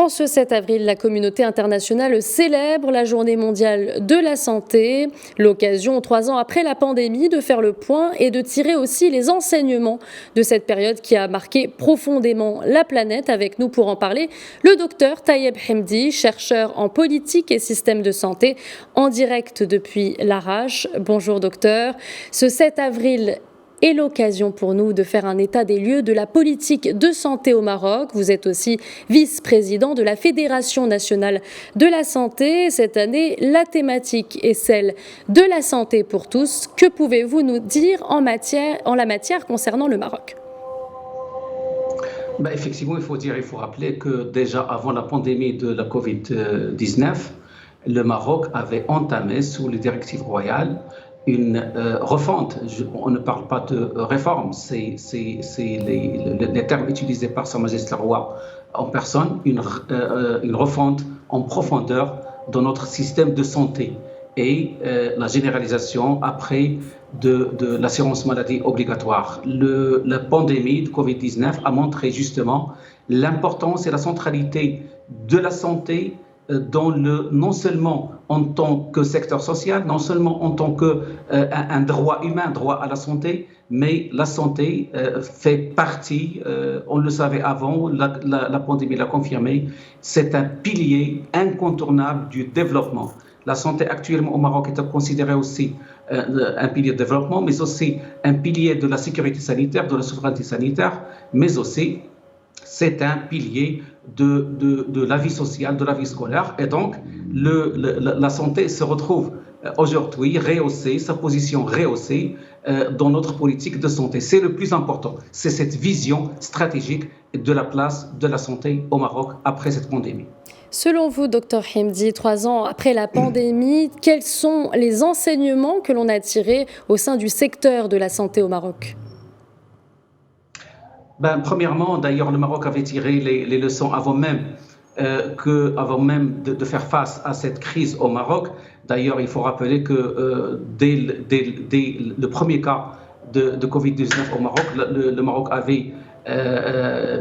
En ce 7 avril, la communauté internationale célèbre la Journée mondiale de la santé. L'occasion, 3 ans après la pandémie, de faire le point et de tirer aussi les enseignements de cette période qui a marqué profondément la planète. Avec nous pour en parler, le docteur Tayeb Hemdi, chercheur en politique et système de santé, en direct depuis l'Arrache. Bonjour docteur. Ce 7 avril est l'occasion pour nous de faire un état des lieux de la politique de santé au Maroc. Vous êtes aussi vice-président de la Fédération nationale de la santé. Cette année, la thématique est celle de la santé pour tous. Que pouvez-vous nous dire en la matière concernant le Maroc ? Effectivement, il faut rappeler que déjà avant la pandémie de la Covid-19, le Maroc avait entamé sous les directives royales une refonte. On ne parle pas de réforme, c'est les termes utilisés par Sa Majesté le Roi en personne, une refonte en profondeur de notre système de santé et la généralisation après de l'assurance maladie obligatoire. La pandémie de Covid-19 a montré justement l'importance et la centralité de la santé non seulement en tant que secteur social, non seulement en tant qu'un droit humain, droit à la santé, mais la santé fait partie, on le savait avant, la pandémie l'a confirmé, c'est un pilier incontournable du développement. La santé actuellement au Maroc est considérée aussi un pilier de développement, mais aussi un pilier de la sécurité sanitaire, de la souveraineté sanitaire, mais aussi c'est un pilier de la vie sociale, de la vie scolaire. Et donc, la santé se retrouve aujourd'hui rehaussée, sa position rehaussée dans notre politique de santé. C'est le plus important. C'est cette vision stratégique de la place de la santé au Maroc après cette pandémie. Selon vous, Dr Hemdi, 3 ans après la pandémie, quels sont les enseignements que l'on a tirés au sein du secteur de la santé au Maroc ? Premièrement, d'ailleurs, le Maroc avait tiré les leçons avant même de faire face à cette crise au Maroc. D'ailleurs, il faut rappeler que dès le premier cas de Covid-19 au Maroc, le Maroc avait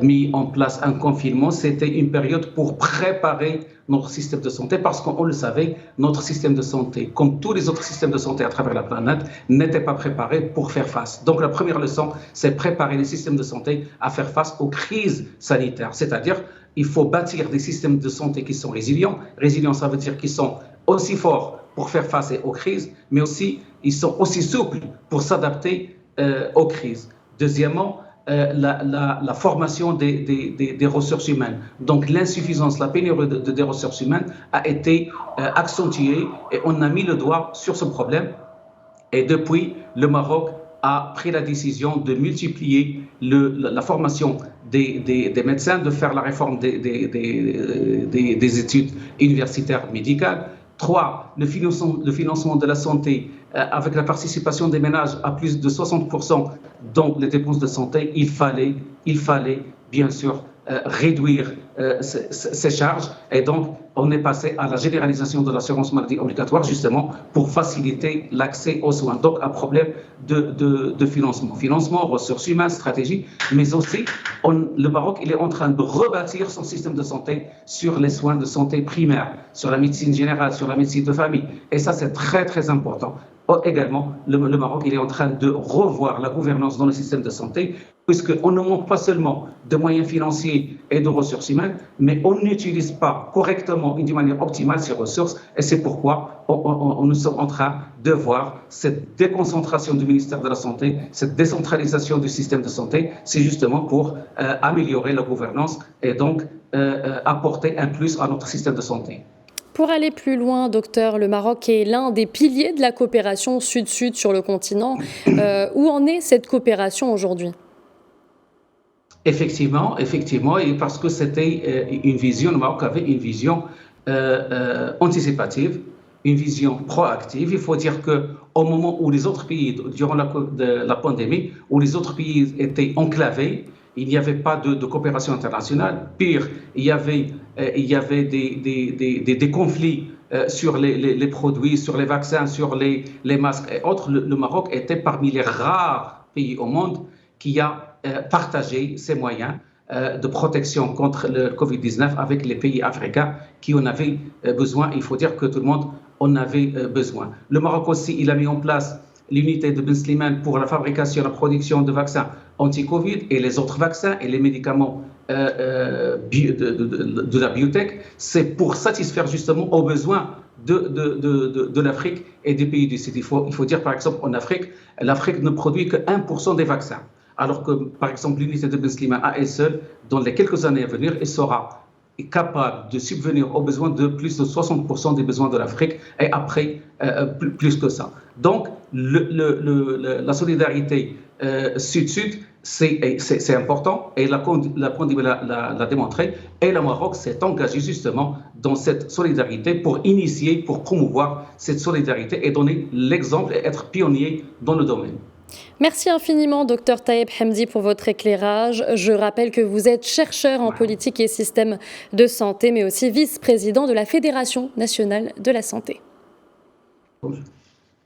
mis en place un confinement. C'était une période pour préparer notre système de santé parce qu'on le savait, notre système de santé, comme tous les autres systèmes de santé à travers la planète, n'était pas préparé pour faire face. Donc la première leçon, c'est préparer les systèmes de santé à faire face aux crises sanitaires. C'est-à-dire, il faut bâtir des systèmes de santé qui sont résilients. Résilients, ça veut dire qu'ils sont aussi forts pour faire face aux crises, mais aussi, ils sont aussi souples pour s'adapter aux crises. Deuxièmement, la formation des ressources humaines. Donc l'insuffisance, la pénurie des ressources humaines a été accentuée et on a mis le doigt sur ce problème. Et depuis, le Maroc a pris la décision de multiplier la formation des médecins, de faire la réforme des études universitaires médicales. 3, le financement de la santé avec la participation des ménages à plus de 60% dans les dépenses de santé. Il fallait bien sûr réduire ces charges et donc on est passé à la généralisation de l'assurance maladie obligatoire justement pour faciliter l'accès aux soins. Donc un problème de financement, ressources humaines, stratégie, mais aussi le Maroc il est en train de rebâtir son système de santé sur les soins de santé primaires, sur la médecine générale, sur la médecine de famille. Et ça c'est très très important. Également, le Maroc il est en train de revoir la gouvernance dans le système de santé, puisqu'on ne manque pas seulement de moyens financiers et de ressources humaines, mais on n'utilise pas correctement et d'une manière optimale ces ressources. Et c'est pourquoi nous sommes en train de voir cette déconcentration du ministère de la Santé, cette décentralisation du système de santé. C'est justement pour améliorer la gouvernance et donc apporter un plus à notre système de santé. Pour aller plus loin, docteur, le Maroc est l'un des piliers de la coopération sud-sud sur le continent. Où en est cette coopération aujourd'hui ? Effectivement, et parce que c'était une vision, le Maroc avait une vision anticipative, une vision proactive. Il faut dire qu'au moment où les autres pays, durant la pandémie, où les autres pays étaient enclavés, il n'y avait pas de coopération internationale. Pire, il y avait des conflits sur les produits, sur les vaccins, sur les masques et autres. Le Maroc était parmi les rares pays au monde qui a partagé ses moyens de protection contre le Covid-19 avec les pays africains qui en avaient besoin. Il faut dire que tout le monde en avait besoin. Le Maroc aussi, il a mis en place l'unité de Ben Slimane pour la fabrication et la production de vaccins anti-Covid et les autres vaccins et les médicaments de la biotech. C'est pour satisfaire justement aux besoins de l'Afrique et des pays du Sud. Il faut dire par exemple en Afrique, l'Afrique ne produit que 1% des vaccins. Alors que par exemple l'unité de Ben Slimane à elle seule, dans les quelques années à venir, elle sera capable de subvenir aux besoins de plus de 60% des besoins de l'Afrique et après plus que ça. Donc la solidarité Sud-Sud, c'est important et la pandémie l'a démontré et le Maroc s'est engagé justement dans cette solidarité pour initier, pour promouvoir cette solidarité et donner l'exemple et être pionnier dans le domaine. Merci infiniment, Dr Taïeb Hamdi, pour votre éclairage. Je rappelle que vous êtes chercheur en politique et système de santé, mais aussi vice-président de la Fédération nationale de la santé. Bonjour.